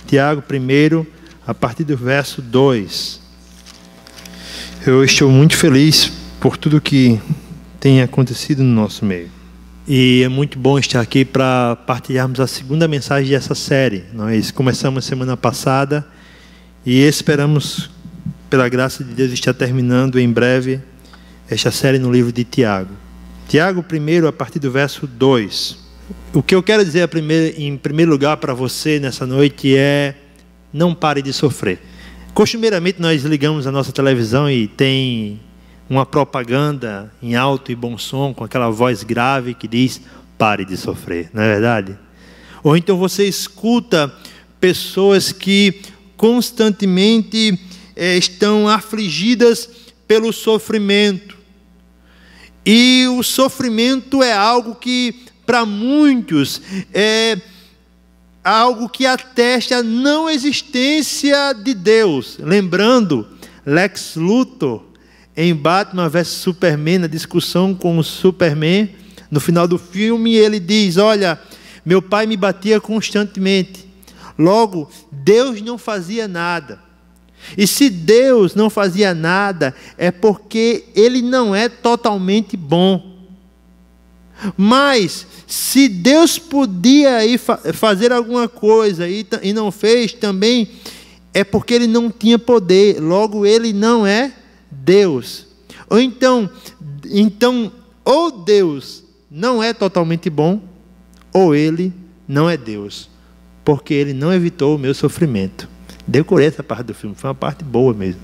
Tiago, primeiro, a partir do verso 2. Eu estou muito feliz por tudo que tem acontecido no nosso meio. E é muito bom estar aqui para partilharmos a segunda mensagem dessa série. Nós começamos semana passada e esperamos, pela graça de Deus, estar terminando em breve esta série no livro de Tiago. Tiago, primeiro, a partir do verso 2. O que eu quero dizer em primeiro lugar para você nessa noite é: não pare de sofrer. Costumeiramente nós ligamos a nossa televisão e tem uma propaganda em alto e bom som, com aquela voz grave que diz: pare de sofrer, não é verdade? Ou então você escuta pessoas que constantemente estão afligidas pelo sofrimento. E o sofrimento é algo que, para muitos, é algo que atesta a não existência de Deus. Lembrando, Lex Luthor, em Batman vs Superman, na discussão com o Superman, no final do filme, ele diz: olha, meu pai me batia constantemente, logo, Deus não fazia nada. E se Deus não fazia nada, é porque Ele não é totalmente bom. Mas, se Deus podia fazer alguma coisa e não fez, também é porque Ele não tinha poder. Logo, Ele não é Deus. Ou então, ou Deus não é totalmente bom, ou Ele não é Deus, porque Ele não evitou o meu sofrimento. Decorei essa parte do filme, foi uma parte boa mesmo.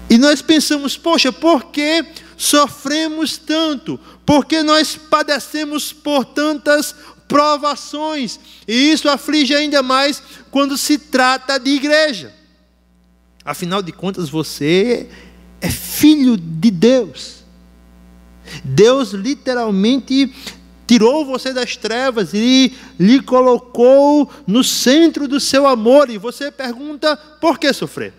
E nós pensamos: poxa, por que sofremos tanto? Por que nós padecemos por tantas provações? E isso aflige ainda mais quando se trata de igreja. Afinal de contas, você é filho de Deus. Deus literalmente tirou você das trevas e lhe colocou no centro do seu amor. E você pergunta: por que sofrer?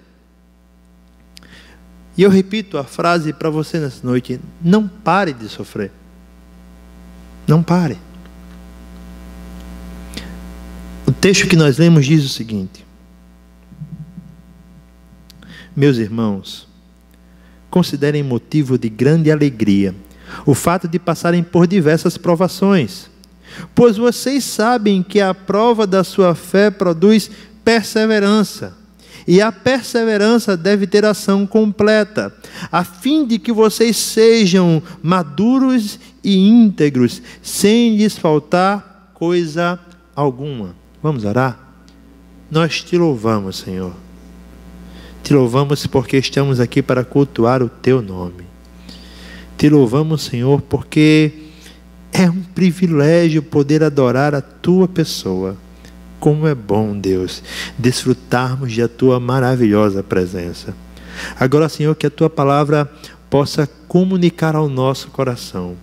E eu repito a frase para você nessa noite: não pare de sofrer. Não pare. O texto que nós lemos diz o seguinte: meus irmãos, considerem motivo de grande alegria o fato de passarem por diversas provações, pois vocês sabem que a prova da sua fé produz perseverança, e a perseverança deve ter ação completa, a fim de que vocês sejam maduros e íntegros, sem lhes faltar coisa alguma. Vamos orar? Nós te louvamos, Senhor. Te louvamos porque estamos aqui para cultuar o Teu nome. Te louvamos, Senhor, porque é um privilégio poder adorar a Tua pessoa. Como é bom, Deus, desfrutarmos da Tua maravilhosa presença. Agora, Senhor, que a Tua palavra possa comunicar ao nosso coração.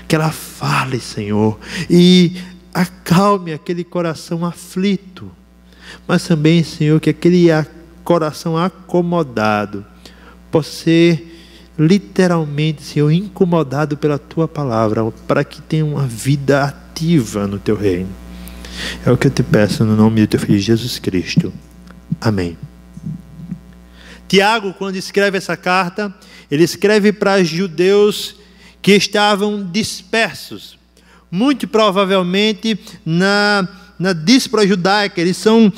Que ela fale, Senhor, e acalme aquele coração aflito. Mas também, Senhor, que aquele coração acomodado possa ser literalmente, Senhor, incomodado pela Tua palavra, para que tenha uma vida ativa no Teu reino. É o que eu te peço no nome do Teu Filho Jesus Cristo. Amém. Tiago, quando escreve essa carta, ele escreve para judeus que estavam dispersos, muito provavelmente na díaspora judaica. Eles são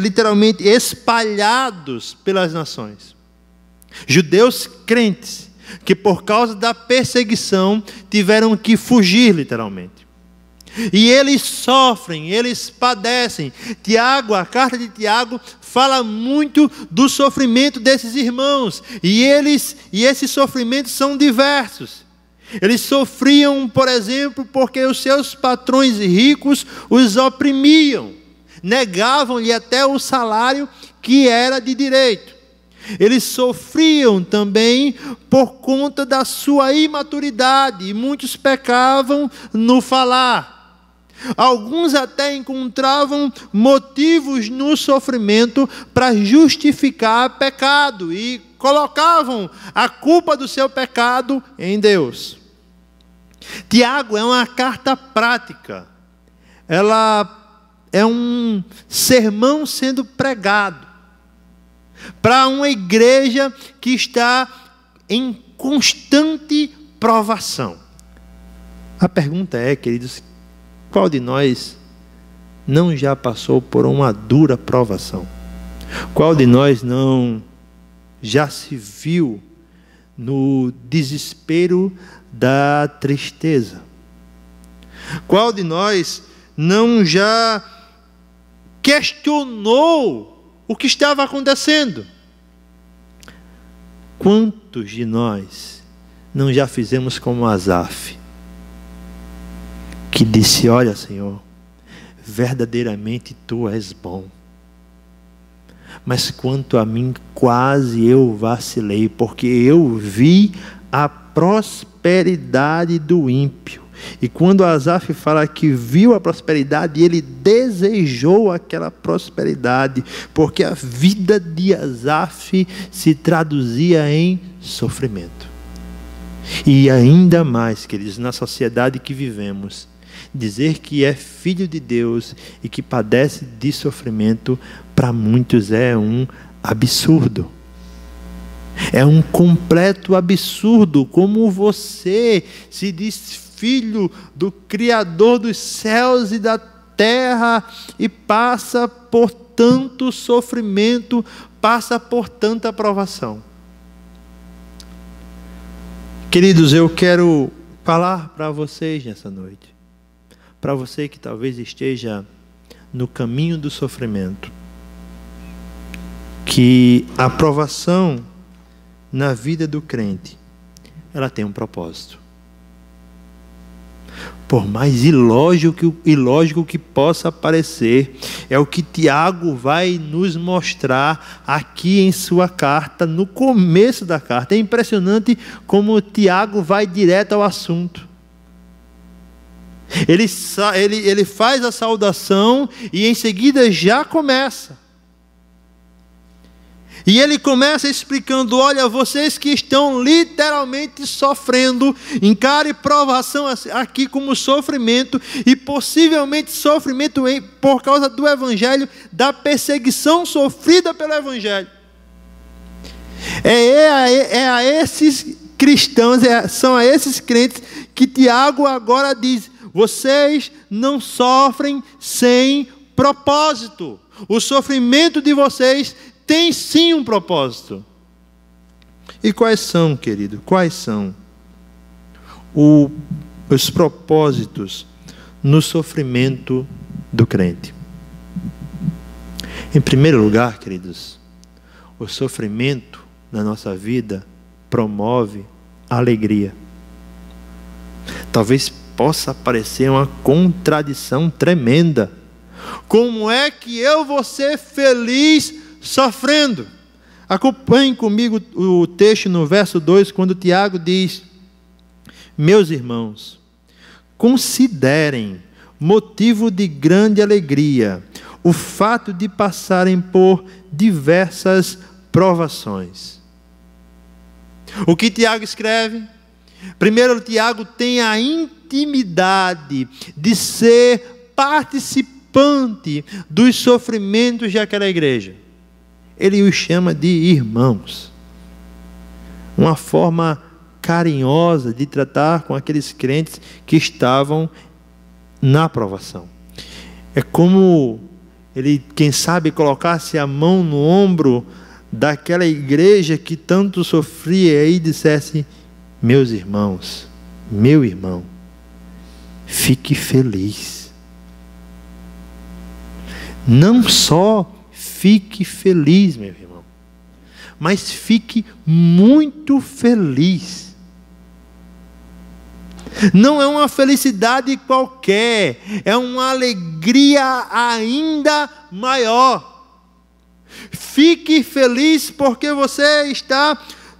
literalmente espalhados pelas nações. Judeus crentes, que por causa da perseguição tiveram que fugir literalmente. E eles sofrem, eles padecem. Tiago, a carta de Tiago fala muito do sofrimento desses irmãos. E esses sofrimentos são diversos. Eles sofriam, por exemplo, porque os seus patrões ricos os oprimiam. Negavam-lhe até o salário que era de direito. Eles sofriam também por conta da sua imaturidade, e muitos pecavam no falar. Alguns até encontravam motivos no sofrimento para justificar pecado e colocavam a culpa do seu pecado em Deus. Tiago é uma carta prática. Ela é um sermão sendo pregado para uma igreja que está em constante provação. A pergunta é, queridos, qual de nós não já passou por uma dura provação? Qual de nós não já se viu no desespero da tristeza? Qual de nós não já questionou o que estava acontecendo? Quantos de nós não já fizemos como Asaf, que disse: olha, Senhor, verdadeiramente Tu és bom, mas quanto a mim quase eu vacilei, porque eu vi a prosperidade do ímpio. E quando Asaf fala que viu a prosperidade, ele desejou aquela prosperidade, porque a vida de Asaf se traduzia em sofrimento. E ainda mais, queridos, na sociedade que vivemos, dizer que é filho de Deus e que padece de sofrimento, para muitos é um absurdo. É um completo absurdo. Como você se diz filho do Criador dos céus e da terra e passa por tanto sofrimento, passa por tanta provação. Queridos, eu quero falar para vocês nessa noite, para você que talvez esteja no caminho do sofrimento, que a provação na vida do crente, ela tem um propósito. Por mais ilógico que possa parecer, é o que Tiago vai nos mostrar aqui em sua carta, no começo da carta. É impressionante como Tiago vai direto ao assunto. Ele faz a saudação e em seguida já começa. E ele começa explicando: olha, vocês que estão literalmente sofrendo, encare provação aqui como sofrimento, e possivelmente sofrimento por causa do Evangelho, da perseguição sofrida pelo Evangelho. É a esses cristãos, são a esses crentes que Tiago agora diz: vocês não sofrem sem propósito. O sofrimento de vocês tem sim um propósito. E quais são, querido? Quais são os propósitos no sofrimento do crente? Em primeiro lugar, queridos, o sofrimento na nossa vida promove a alegria. Talvez possa parecer uma contradição tremenda. Como é que eu vou ser feliz sofrendo? Acompanhe comigo o texto no verso 2, quando Tiago diz: meus irmãos, considerem motivo de grande alegria o fato de passarem por diversas provações. O que Tiago escreve? Primeiro, Tiago tem a intimidade de ser participante dos sofrimentos daquela igreja. Ele os chama de irmãos. Uma forma carinhosa de tratar com aqueles crentes que estavam na provação. É como ele, quem sabe, colocasse a mão no ombro daquela igreja que tanto sofria e dissesse: meus irmãos, meu irmão, fique feliz. Não só fique feliz, meu irmão, mas fique muito feliz. Não é uma felicidade qualquer, é uma alegria ainda maior. Fique feliz porque você está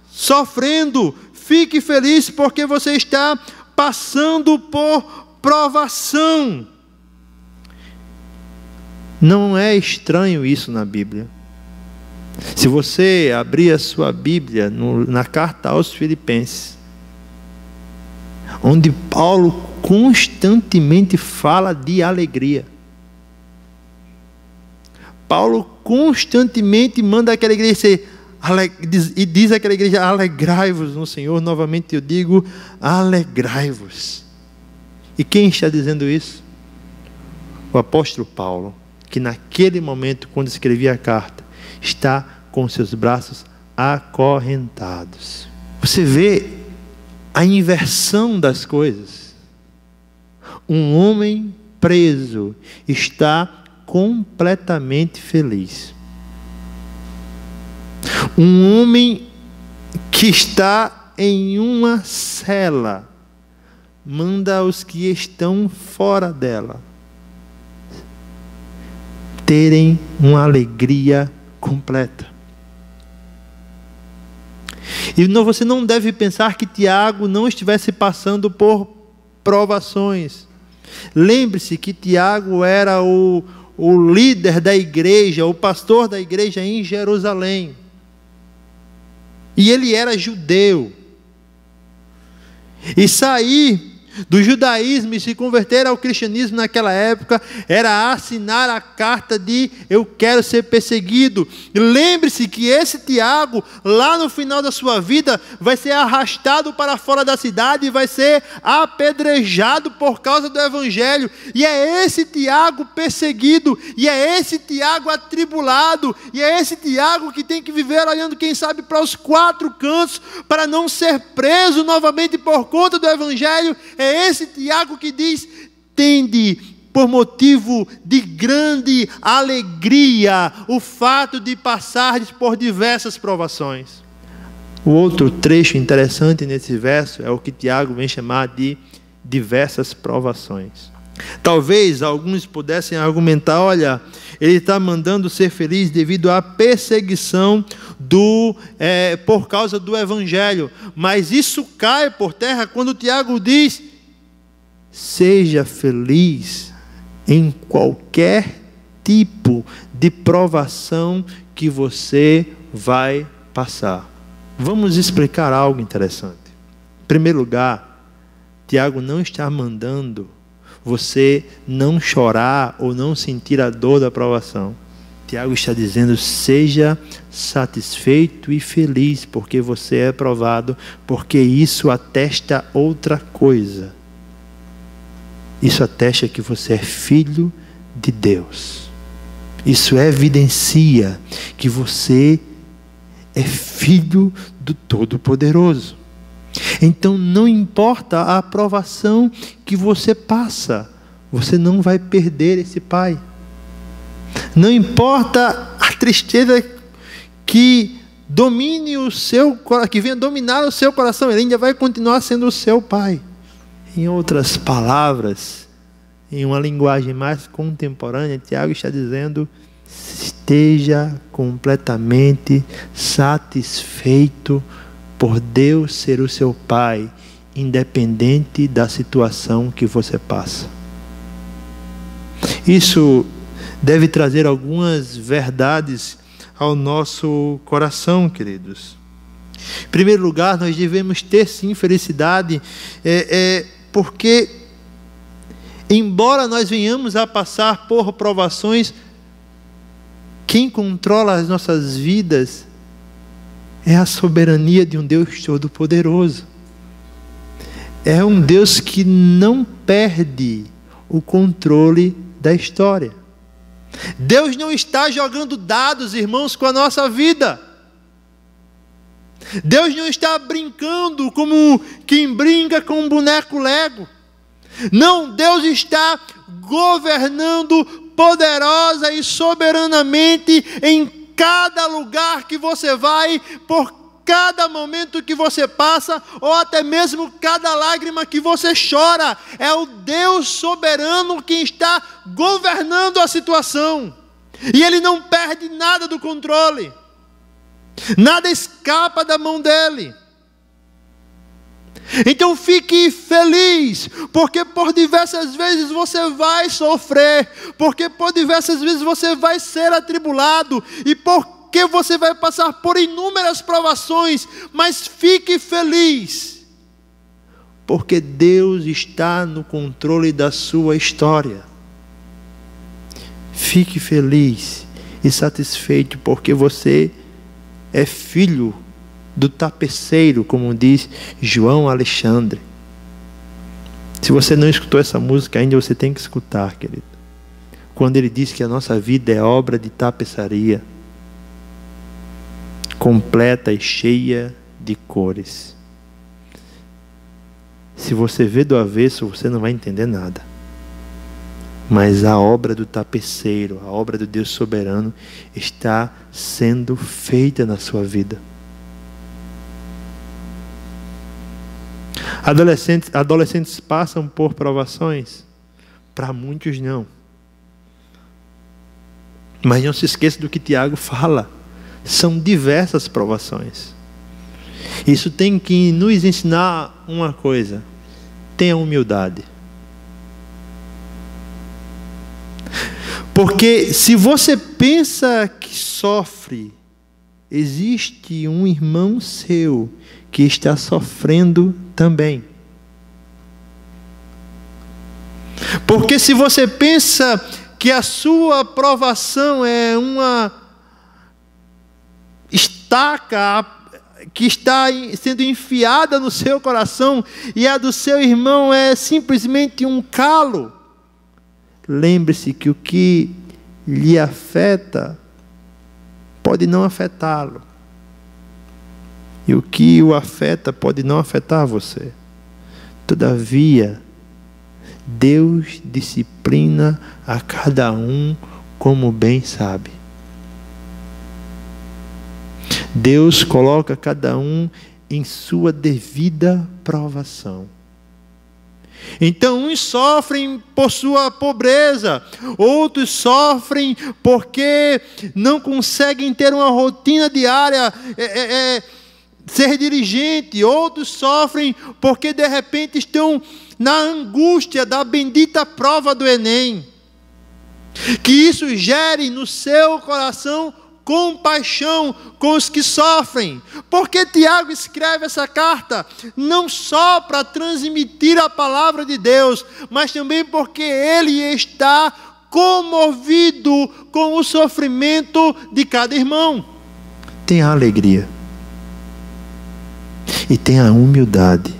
sofrendo. Fique feliz porque você está passando por provação. Não é estranho isso na Bíblia. Se você abrir a sua Bíblia na carta aos Filipenses, onde Paulo constantemente fala de alegria. Paulo constantemente manda aquela igreja ser, e diz àquela igreja: alegrai-vos no Senhor. Novamente eu digo: alegrai-vos. E quem está dizendo isso? O apóstolo Paulo, que naquele momento, quando escrevia a carta, está com seus braços acorrentados. Você vê a inversão das coisas. Um homem preso está completamente feliz. Um homem que está em uma cela manda os que estão fora dela terem uma alegria completa. E você não deve pensar que Tiago não estivesse passando por provações. Lembre-se que Tiago era o líder da igreja, o pastor da igreja em Jerusalém. E ele era judeu. E sair do judaísmo e se converter ao cristianismo naquela época era assinar a carta de eu quero ser perseguido. E lembre-se que esse Tiago, lá no final da sua vida, vai ser arrastado para fora da cidade e vai ser apedrejado por causa do evangelho. E é esse Tiago perseguido, e é esse Tiago atribulado, e é esse Tiago que tem que viver olhando, quem sabe, para os quatro cantos para não ser preso novamente por conta do evangelho. É esse Tiago que diz: tende por motivo de grande alegria o fato de passardes por diversas provações. O outro trecho interessante nesse verso é o que Tiago vem chamar de diversas provações. Talvez alguns pudessem argumentar: olha, ele está mandando ser feliz devido à perseguição por causa do evangelho. Mas isso cai por terra quando Tiago diz: seja feliz em qualquer tipo de provação que você vai passar. Vamos explicar algo interessante. Em primeiro lugar, Tiago não está mandando você não chorar ou não sentir a dor da provação. Tiago está dizendo: seja satisfeito e feliz porque você é provado, porque isso atesta outra coisa. Isso atesta que você é filho de Deus. Isso evidencia que você é filho do Todo-Poderoso. Então não importa a aprovação que você passa, você não vai perder esse pai. Não importa a tristeza que venha dominar o seu coração, ele ainda vai continuar sendo o seu pai. Em outras palavras, em uma linguagem mais contemporânea, Tiago está dizendo: esteja completamente satisfeito por Deus ser o seu pai, independente da situação que você passa. Isso deve trazer algumas verdades ao nosso coração, queridos. Em primeiro lugar, nós devemos ter sim felicidade, porque embora nós venhamos a passar por provações, quem controla as nossas vidas é a soberania de um Deus Todo-Poderoso. É um Deus que não perde o controle da história. Deus não está jogando dados, irmãos, com a nossa vida. Deus não está brincando como quem brinca com um boneco Lego. Não, Deus está governando poderosa e soberanamente em cada lugar que você vai, por cada momento que você passa, ou até mesmo cada lágrima que você chora. É o Deus soberano quem está governando a situação. E Ele não perde nada do controle. Nada escapa da mão dEle. Então fique feliz, porque por diversas vezes você vai sofrer, porque por diversas vezes você vai ser atribulado, e porque você vai passar por inúmeras provações, mas fique feliz, porque Deus está no controle da sua história. Fique feliz e satisfeito, porque você é filho do tapeceiro, como diz João Alexandre. Se você não escutou essa música ainda, você tem que escutar, querido. Quando ele diz que a nossa vida é obra de tapeçaria, completa e cheia de cores. Se você vê do avesso, você não vai entender nada. Mas a obra do tapeceiro, a obra do Deus soberano, está sendo feita na sua vida. Adolescentes passam por provações? Para muitos não. Mas não se esqueça do que Tiago fala. São diversas provações. Isso tem que nos ensinar uma coisa: tenha humildade. Porque se você pensa que sofre, existe um irmão seu que está sofrendo também. Porque se você pensa que a sua provação é uma estaca que está sendo enfiada no seu coração e a do seu irmão é simplesmente um calo, lembre-se que o que lhe afeta pode não afetá-lo. E o que o afeta pode não afetar você. Todavia, Deus disciplina a cada um como bem sabe. Deus coloca cada um em sua devida provação. Então, uns sofrem por sua pobreza, outros sofrem porque não conseguem ter uma rotina diária, ser dirigente, outros sofrem porque de repente estão na angústia da bendita prova do Enem. Que isso gere no seu coração compaixão com os que sofrem. Porque Tiago escreve essa carta não só para transmitir a palavra de Deus, mas também porque ele está comovido com o sofrimento de cada irmão. Tenha alegria e tenha humildade.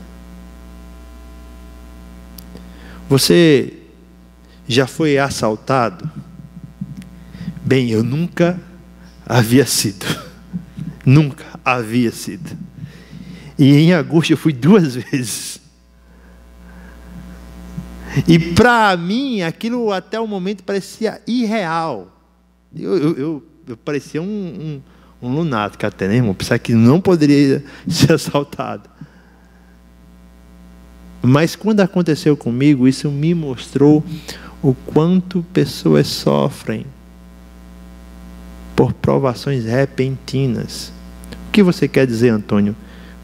Você já foi assaltado? Bem, eu nunca havia sido. Nunca havia sido. E em agosto eu fui 2 vezes. E para mim aquilo até o momento parecia irreal. Eu parecia um lunático até, né, irmão? Pensar que não poderia ser assaltado. Mas quando aconteceu comigo, isso me mostrou o quanto pessoas sofrem por provações repentinas. O que você quer dizer, Antônio?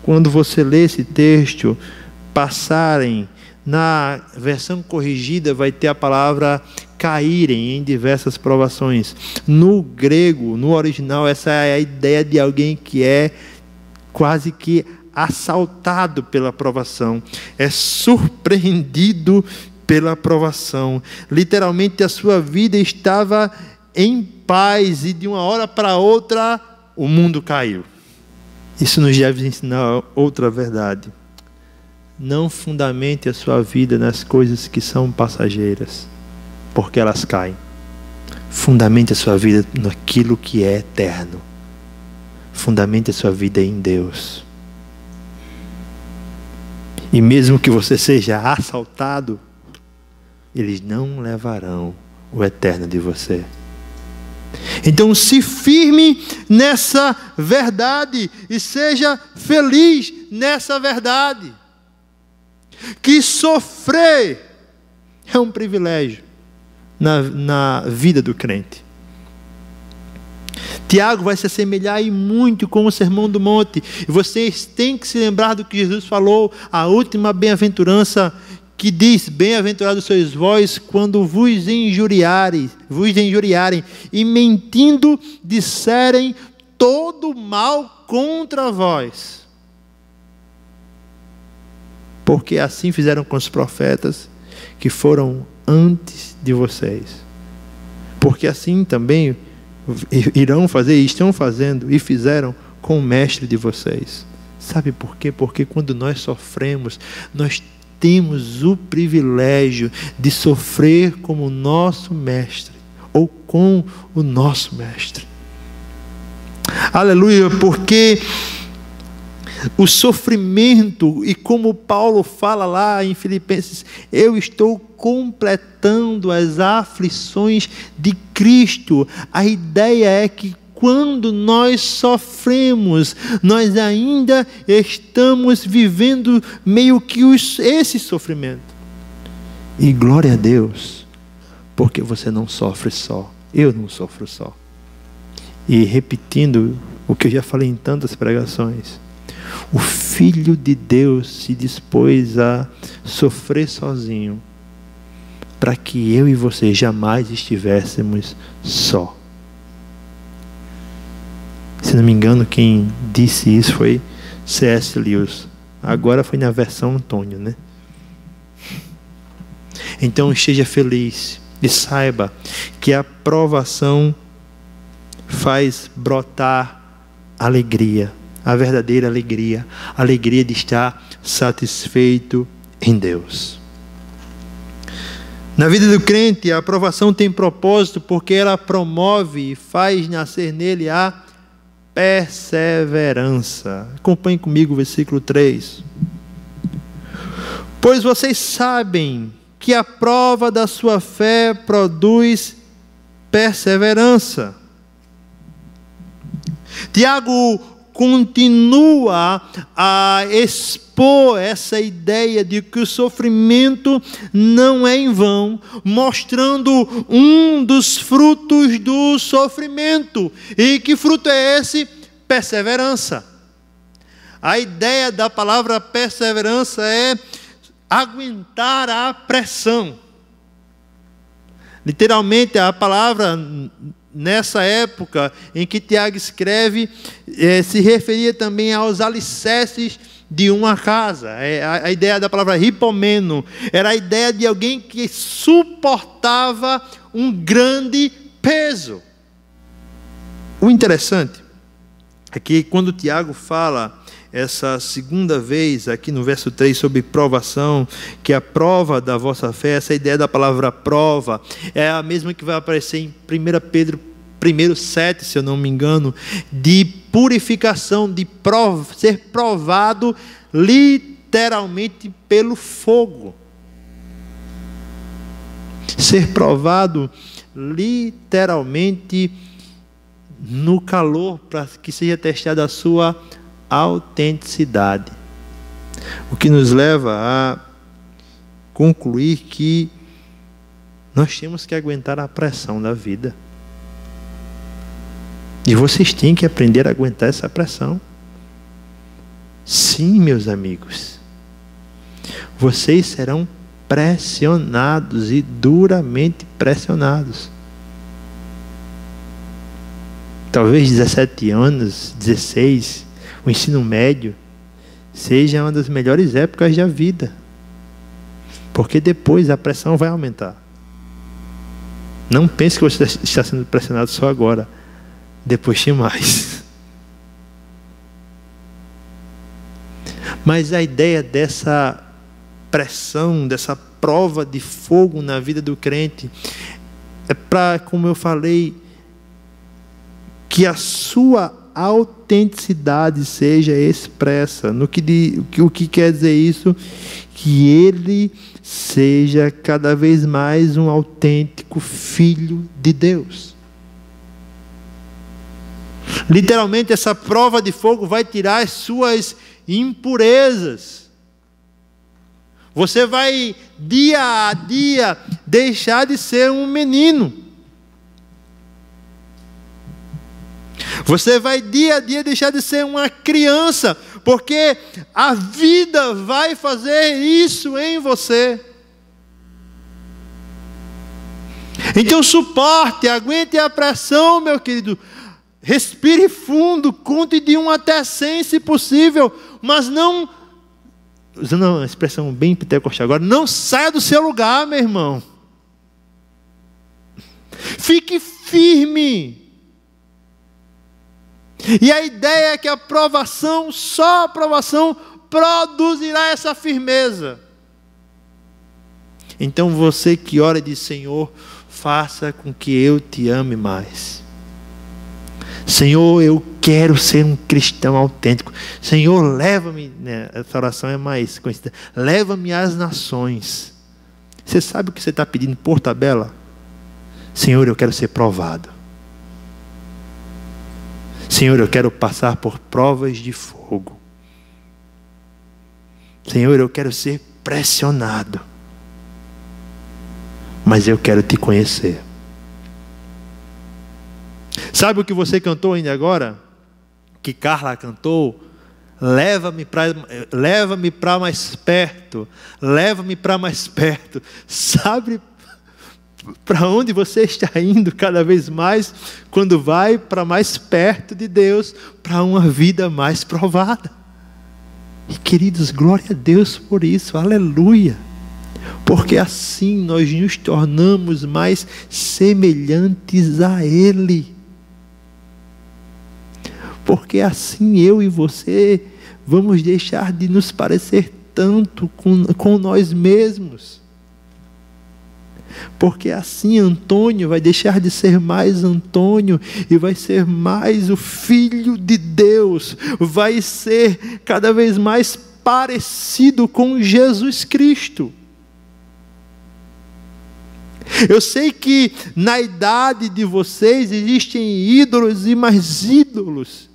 Quando você lê esse texto, passarem, na versão corrigida vai ter a palavra caírem em diversas provações. No grego, no original, essa é a ideia de alguém que é quase que assaltado pela provação, é surpreendido pela provação. Literalmente a sua vida estava em paz e de uma hora para outra o mundo caiu. Isso nos deve ensinar outra verdade. Não fundamente a sua vida nas coisas que são passageiras, porque elas caem. Fundamente a sua vida naquilo que é eterno. Fundamente a sua vida em Deus. E mesmo que você seja assaltado, eles não levarão o eterno de você. Então se firme nessa verdade e seja feliz nessa verdade. Que sofrer é um privilégio na vida do crente. Tiago vai se assemelhar e muito com o Sermão do Monte. E vocês têm que se lembrar do que Jesus falou, a última bem-aventurança, que diz: bem-aventurados sois vós quando vos injuriarem e mentindo disserem todo mal contra vós. Porque assim fizeram com os profetas que foram antes de vocês. Porque assim também irão fazer, estão fazendo e fizeram com o mestre de vocês. Sabe por quê? Porque quando nós sofremos, nós temos o privilégio de sofrer como o nosso mestre, ou com o nosso mestre. Aleluia, porque o sofrimento, e como Paulo fala lá em Filipenses, eu estou completando as aflições de Cristo. A ideia é que quando nós sofremos, nós ainda estamos vivendo meio que esse sofrimento. E glória a Deus, porque você não sofre só, eu não sofro só. E repetindo o que eu já falei em tantas pregações, o Filho de Deus se dispôs a sofrer sozinho, para que eu e você jamais estivéssemos só. Se não me engano, quem disse isso foi C.S. Lewis. Agora foi na versão Antônio, né? Então esteja feliz e saiba que a provação faz brotar alegria, a verdadeira alegria, a alegria de estar satisfeito em Deus. Na vida do crente, a provação tem propósito porque ela promove e faz nascer nele a perseverança. Acompanhe comigo o versículo 3. Pois vocês sabem que a prova da sua fé produz perseverança. Tiago continua a expor essa ideia de que o sofrimento não é em vão, mostrando um dos frutos do sofrimento. E que fruto é esse? Perseverança. A ideia da palavra perseverança é aguentar a pressão. Literalmente, a palavra nessa época em que Tiago escreve, se referia também aos alicerces de uma casa. A ideia da palavra hipomeno era a ideia de alguém que suportava um grande peso. O interessante é que quando Tiago fala essa segunda vez aqui no verso 3 sobre provação, que a prova da vossa fé, essa ideia da palavra prova é a mesma que vai aparecer em 1 Pedro 1:7, se eu não me engano, de purificação, de ser provado literalmente pelo fogo. Ser provado literalmente no calor, para que seja testada a sua autenticidade. O que nos leva a concluir que nós temos que aguentar a pressão da vida. E vocês têm que aprender a aguentar essa pressão. Sim, meus amigos. Vocês serão pressionados e duramente pressionados. Talvez 17 anos, 16, o ensino médio seja uma das melhores épocas da vida. Porque depois a pressão vai aumentar. Não pense que você está sendo pressionado só agora. Depois tem mais. Mas a ideia dessa pressão, dessa prova de fogo na vida do crente, é para, como eu falei, que a sua autenticidade seja expressa. O que quer dizer isso? Que ele seja cada vez mais um autêntico filho de Deus. Literalmente, essa prova de fogo vai tirar as suas impurezas. Você vai, dia a dia, deixar de ser um menino. Você vai, dia a dia, deixar de ser uma criança, porque a vida vai fazer isso em você. Então, suporte, aguente a pressão, meu querido. Respire fundo, conte de 1 até 100 se possível, mas não, usando uma expressão bem pentecostal agora, não saia do seu lugar, meu irmão. Fique firme, E a ideia é que a provação, só a provação, produzirá essa firmeza. Então você que ora e diz: Senhor, faça com que eu te ame mais. Senhor, eu quero ser um cristão autêntico. Senhor, leva-me, né, essa oração é mais conhecida, leva-me às nações. Você sabe o que você está pedindo por tabela? Senhor, eu quero ser provado. Senhor, eu quero passar por provas de fogo. Senhor, eu quero ser pressionado. Mas eu quero te conhecer. Sabe o que você cantou ainda agora? Que Carla cantou? Leva-me para mais perto. Leva-me para mais perto. Sabe para onde você está indo cada vez mais quando vai para mais perto de Deus, para uma vida mais provada? E queridos, glória a Deus por isso, aleluia. Porque assim nós nos tornamos mais semelhantes a Ele. Porque assim eu e você vamos deixar de nos parecer tanto com nós mesmos. Porque assim Antônio vai deixar de ser mais Antônio e vai ser mais o Filho de Deus. Vai ser cada vez mais parecido com Jesus Cristo. Eu sei que na idade de vocês existem ídolos e mais ídolos.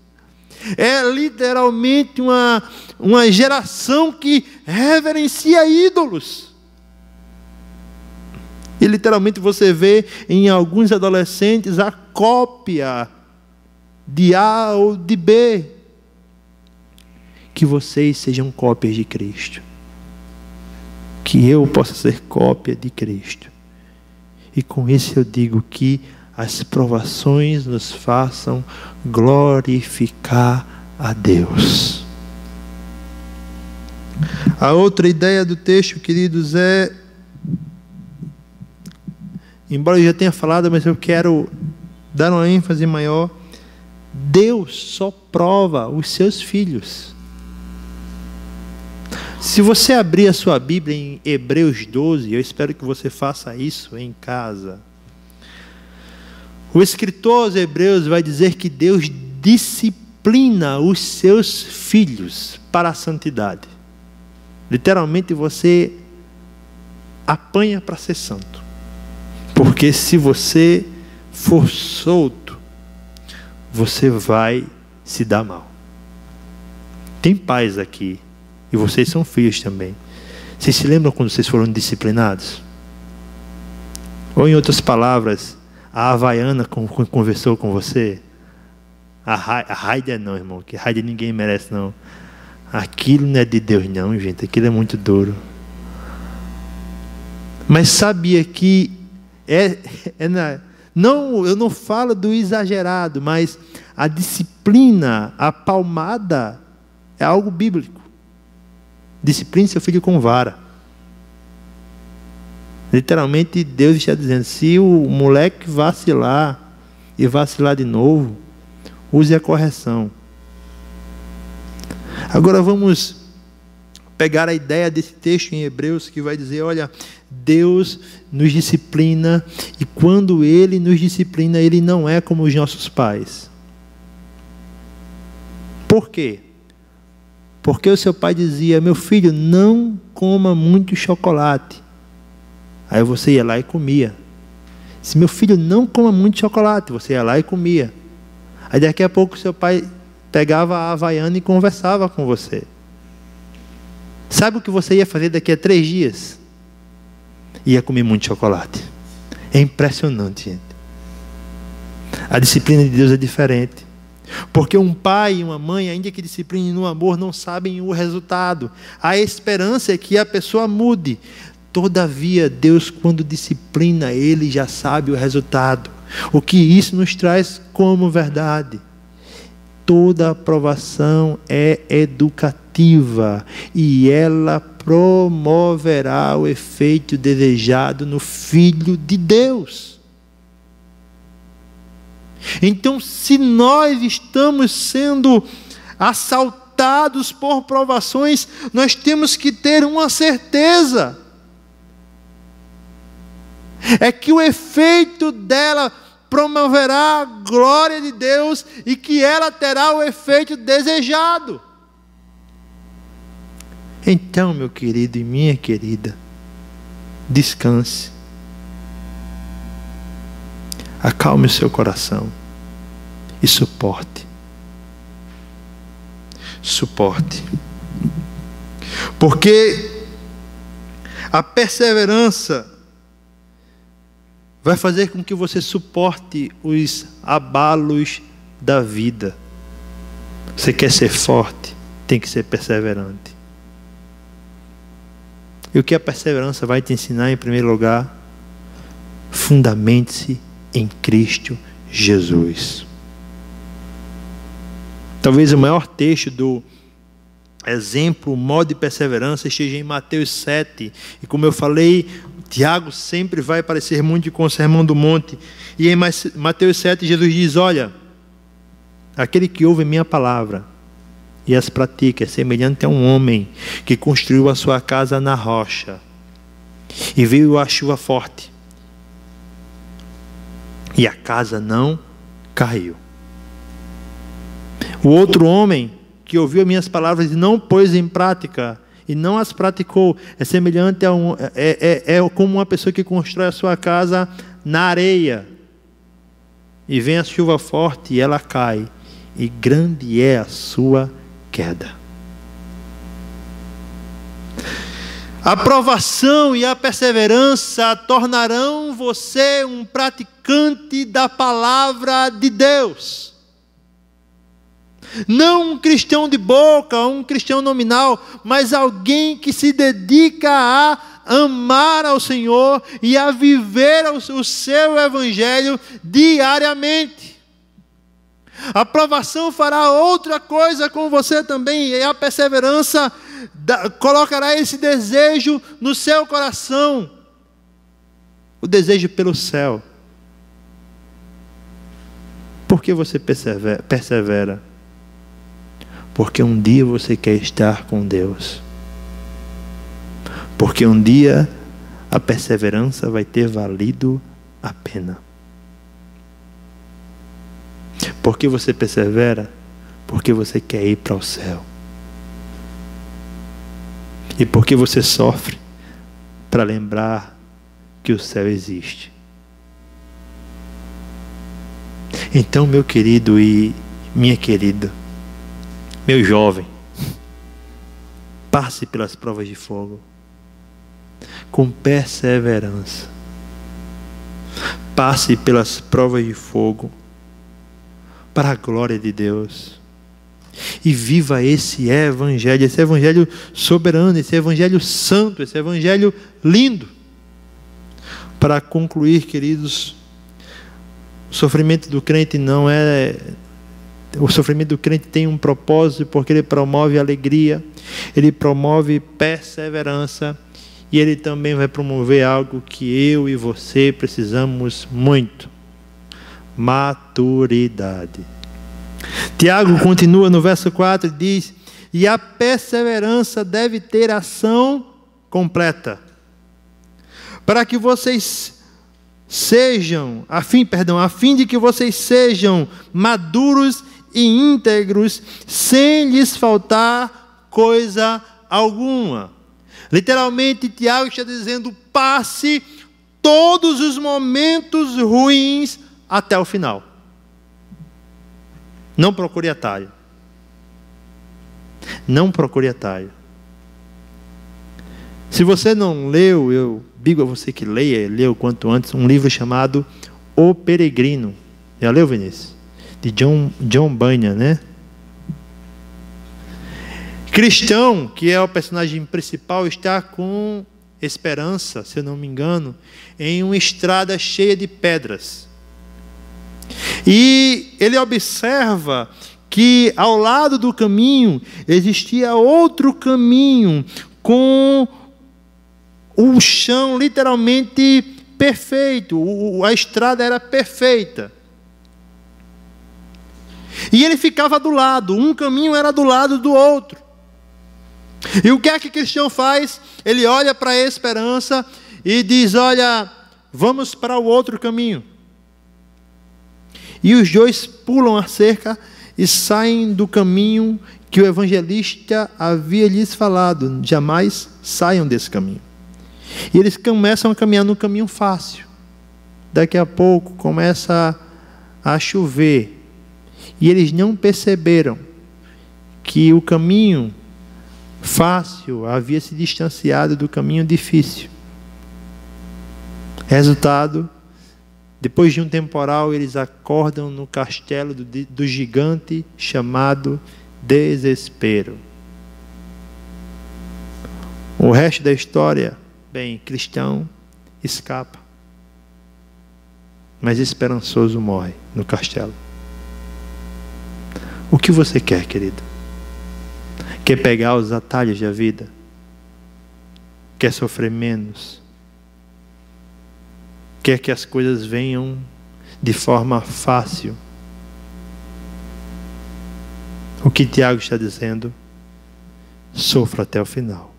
É literalmente uma geração que reverencia ídolos. E literalmente você vê em alguns adolescentes a cópia de A ou de B. Que vocês sejam cópias de Cristo. Que eu possa ser cópia de Cristo. E com isso eu digo que as provações nos façam glorificar a Deus. A outra ideia do texto, queridos, é, embora eu já tenha falado, mas eu quero dar uma ênfase maior, Deus só prova os seus filhos. Se você abrir a sua Bíblia em Hebreus 12, eu espero que você faça isso em casa. O escritor aos Hebreus vai dizer que Deus disciplina os seus filhos para a santidade. Literalmente você apanha para ser santo. Porque se você for solto, você vai se dar mal. Tem pais aqui, e vocês são filhos também. Vocês se lembram quando vocês foram disciplinados? Ou em outras palavras, a Havaiana conversou com você? A Raider não, irmão, que Raider ninguém merece não. Aquilo não é de Deus não, gente, aquilo é muito duro. Mas sabia que eu não falo do exagerado, mas a disciplina, a palmada é algo bíblico. Discipline seu filho com vara. Literalmente Deus está dizendo, se o moleque vacilar e vacilar de novo, use a correção. Agora vamos pegar a ideia desse texto em Hebreus que vai dizer, olha, Deus nos disciplina e quando Ele nos disciplina, Ele não é como os nossos pais. Por quê? Porque o seu pai dizia, meu filho, não coma muito chocolate. Aí você ia lá e comia. Se meu filho não coma muito chocolate, você ia lá e comia. Aí daqui a pouco seu pai pegava a Havaiana e conversava com você. Sabe o que você ia fazer daqui a 3 dias? Ia comer muito chocolate. É impressionante, gente. A disciplina de Deus é diferente. Porque um pai e uma mãe, ainda que disciplinem no amor, não sabem o resultado. A esperança é que a pessoa mude. Todavia, Deus, quando disciplina, Ele já sabe o resultado. O que isso nos traz como verdade? Toda aprovação é educativa e ela promoverá o efeito desejado no Filho de Deus. Então, se nós estamos sendo assaltados por provações, nós temos que ter uma certeza: é que o efeito dela promoverá a glória de Deus e que ela terá o efeito desejado. Então, meu querido e minha querida, descanse. Acalme o seu coração e suporte. Suporte. Porque a perseverança vai fazer com que você suporte os abalos da vida. Você quer ser forte, tem que ser perseverante. E o que a perseverança vai te ensinar, em primeiro lugar? Fundamente-se em Cristo Jesus. Talvez o maior texto do exemplo, o modo de perseverança, esteja em Mateus 7. E como eu falei, Tiago sempre vai parecer muito com o Sermão do Monte. E em Mateus 7, Jesus diz: olha, aquele que ouve minha palavra e as pratica é semelhante a um homem que construiu a sua casa na rocha, e veio a chuva forte, e a casa não caiu. O outro homem que ouviu as minhas palavras e não pôs em prática, e não as praticou, é semelhante a como uma pessoa que constrói a sua casa na areia, e vem a chuva forte e ela cai, e grande é a sua queda. A provação e a perseverança tornarão você um praticante da palavra de Deus. Não um cristão de boca, um cristão nominal, mas alguém que se dedica a amar ao Senhor e a viver o seu evangelho diariamente. A provação fará outra coisa com você também, e a perseverança colocará esse desejo no seu coração, o desejo pelo céu. Por que você persevera? Porque um dia você quer estar com Deus. Porque um dia a perseverança vai ter valido a pena. Por que você persevera? Porque você quer ir para o céu. E porque você sofre? Para lembrar que o céu existe. Então, meu querido e minha querida, meu jovem, passe pelas provas de fogo com perseverança. Passe pelas provas de fogo para a glória de Deus. E viva esse evangelho soberano, esse evangelho santo, esse evangelho lindo. Para concluir, queridos, o sofrimento do crente não é... O sofrimento do crente tem um propósito, porque ele promove alegria, ele promove perseverança, e ele também vai promover algo que eu e você precisamos muito: maturidade. Tiago continua no verso 4 e diz: e a perseverança deve ter ação completa, para que vocês sejam, a fim de que vocês sejam maduros e íntegros, sem lhes faltar coisa alguma. Literalmente, Tiago está dizendo: passe todos os momentos ruins até o final. Não procure atalho. Não procure atalho. Se você não leu, eu digo a você que leia o quanto antes, um livro chamado O Peregrino. Já leu, Vinícius? De John Bunyan, né? Cristão, que é o personagem principal, está com esperança, se eu não me engano, em uma estrada cheia de pedras. E ele observa que ao lado do caminho existia outro caminho com o chão literalmente perfeito. A estrada era perfeita. E ele ficava do lado, um caminho era do lado do outro. E o que é que o cristão faz? Ele olha para a esperança e diz: olha, vamos para o outro caminho. E os dois pulam a cerca e saem do caminho que o evangelista havia lhes falado: jamais saiam desse caminho. E eles começam a caminhar no caminho fácil. Daqui a pouco começa a chover. E eles não perceberam que o caminho fácil havia se distanciado do caminho difícil. Resultado, depois de um temporal, eles acordam no castelo do gigante chamado desespero. O resto da história, bem, cristão escapa, mas esperançoso morre no castelo. O que você quer, querido? Quer pegar os atalhos da vida? Quer sofrer menos? Quer que as coisas venham de forma fácil? O que Tiago está dizendo? Sofra até o final.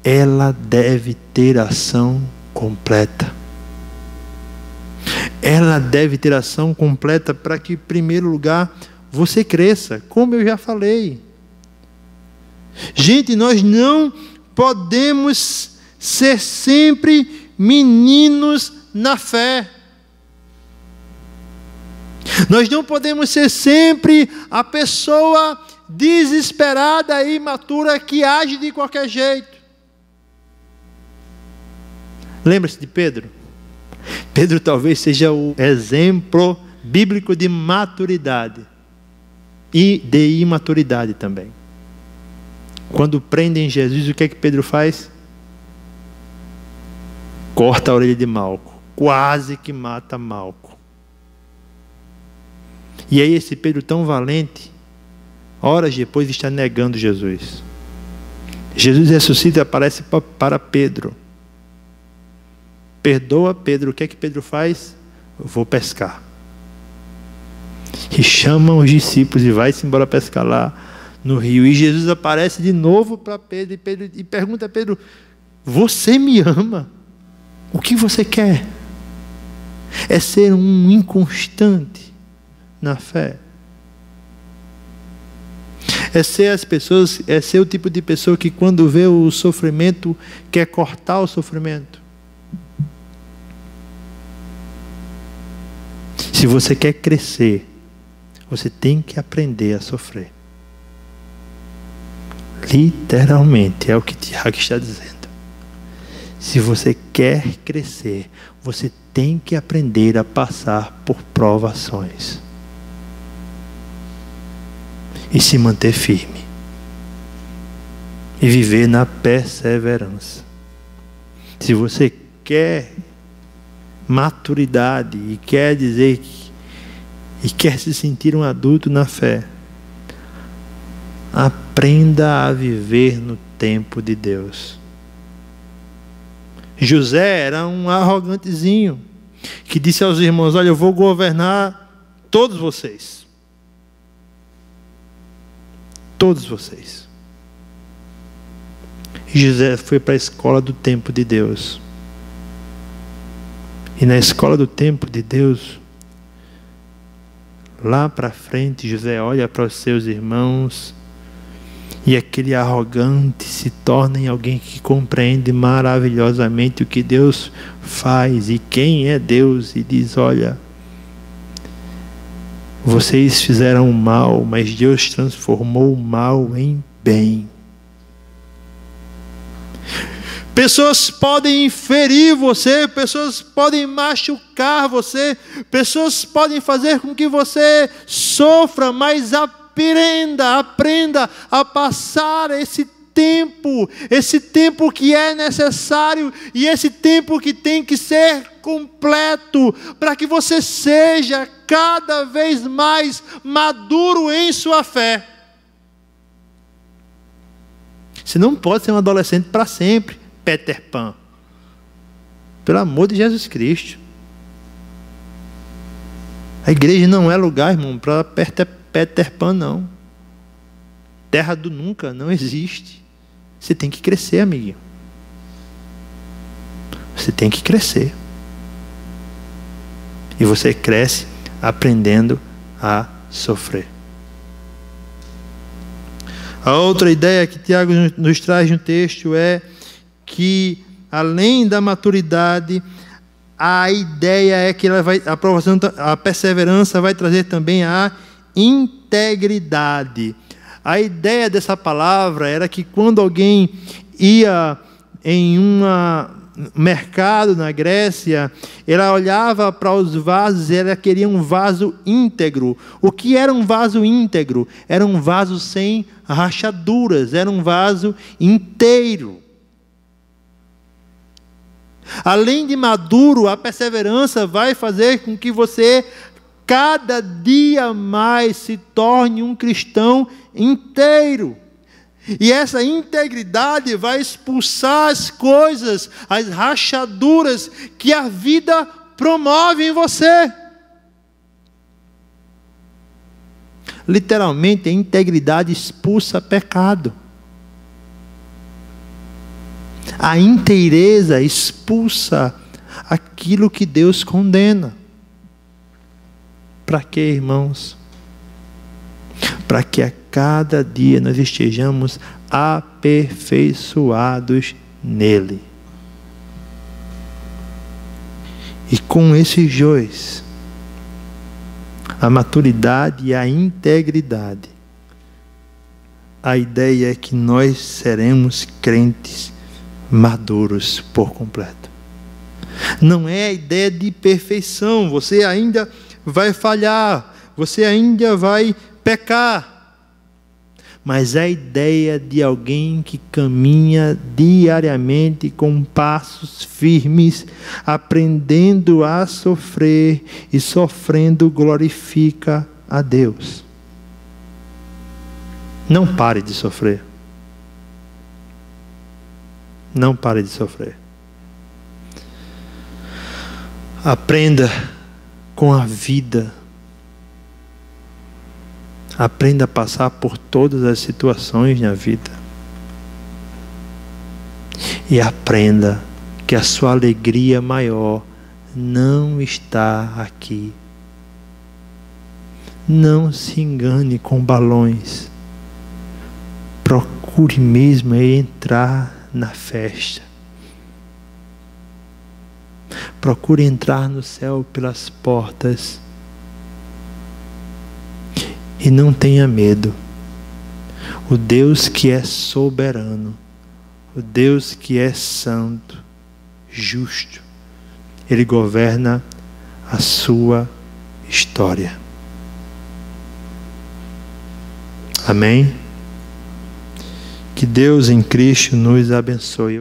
Ela deve ter ação completa. Ela deve ter ação completa para que, em primeiro lugar, você cresça, como eu já falei. Gente, nós não podemos ser sempre meninos na fé. Nós não podemos ser sempre a pessoa desesperada e imatura que age de qualquer jeito. Lembra-se de Pedro? Pedro talvez seja o exemplo bíblico de maturidade e de imaturidade também. Quando prendem Jesus, o que é que Pedro faz? Corta a orelha de Malco, quase que mata Malco. E aí esse Pedro tão valente, horas depois está negando Jesus. Jesus ressuscita e aparece para Pedro. Perdoa Pedro. O que é que Pedro faz? Eu vou pescar. E chama os discípulos e vai-se embora pescar lá no rio. E Jesus aparece de novo para Pedro e pergunta a Pedro: você me ama? O que você quer? É ser um inconstante na fé? É ser o tipo de pessoa que, quando vê o sofrimento, quer cortar o sofrimento? Se você quer crescer, você tem que aprender a sofrer. Literalmente, é o que Tiago está dizendo. Se você quer crescer, você tem que aprender a passar por provações. E se manter firme. E viver na perseverança. Se você quer maturidade e quer dizer e quer se sentir um adulto na fé, aprenda a viver no tempo de Deus. José era um arrogantezinho que disse aos irmãos: olha, eu vou governar todos vocês. Todos vocês. E José foi para a escola do tempo de Deus. E na escola do tempo de Deus, lá para frente, José olha para os seus irmãos e aquele arrogante se torna em alguém que compreende maravilhosamente o que Deus faz e quem é Deus, e diz: olha, vocês fizeram o mal, mas Deus transformou o mal em bem. Pessoas podem ferir você, pessoas podem machucar você, pessoas podem fazer com que você sofra, mas aprenda a passar esse tempo que é necessário e esse tempo que tem que ser completo para que você seja cada vez mais maduro em sua fé. Você não pode ser um adolescente para sempre, Peter Pan. Pelo amor de Jesus Cristo. A igreja não é lugar, irmão, para Peter Pan, não. Terra do nunca não existe. Você tem que crescer, amiguinho. Você tem que crescer. E você cresce aprendendo a sofrer. A outra ideia que Tiago nos traz no texto é que, além da maturidade, a ideia é que a perseverança vai trazer também a integridade. A ideia dessa palavra era que quando alguém ia em um mercado na Grécia, ela olhava para os vasos e ela queria um vaso íntegro. O que era um vaso íntegro? Era um vaso sem rachaduras, era um vaso inteiro. Além de maduro, a perseverança vai fazer com que você cada dia mais se torne um cristão inteiro. E essa integridade vai expulsar as coisas, as rachaduras que a vida promove em você. Literalmente, a integridade expulsa pecado. A inteireza expulsa aquilo que Deus condena. Para quê, irmãos? Para que a cada dia nós estejamos aperfeiçoados nele. E com esses dois, a maturidade e a integridade, a ideia é que nós seremos crentes maduros por completo. Não é a ideia de perfeição. Você ainda vai falhar, você ainda vai pecar. Mas a ideia de alguém que caminha diariamente com passos firmes, aprendendo a sofrer e sofrendo glorifica a Deus. Não pare de sofrer. Não pare de sofrer. Aprenda com a vida. Aprenda a passar por todas as situações na vida. E aprenda que a sua alegria maior não está aqui. Não se engane com balões. Procure mesmo entrar na festa. Procure entrar no céu pelas portas. E não tenha medo. O Deus que é soberano, o Deus que é santo, justo, Ele governa a sua história. Amém? Que Deus em Cristo nos abençoe.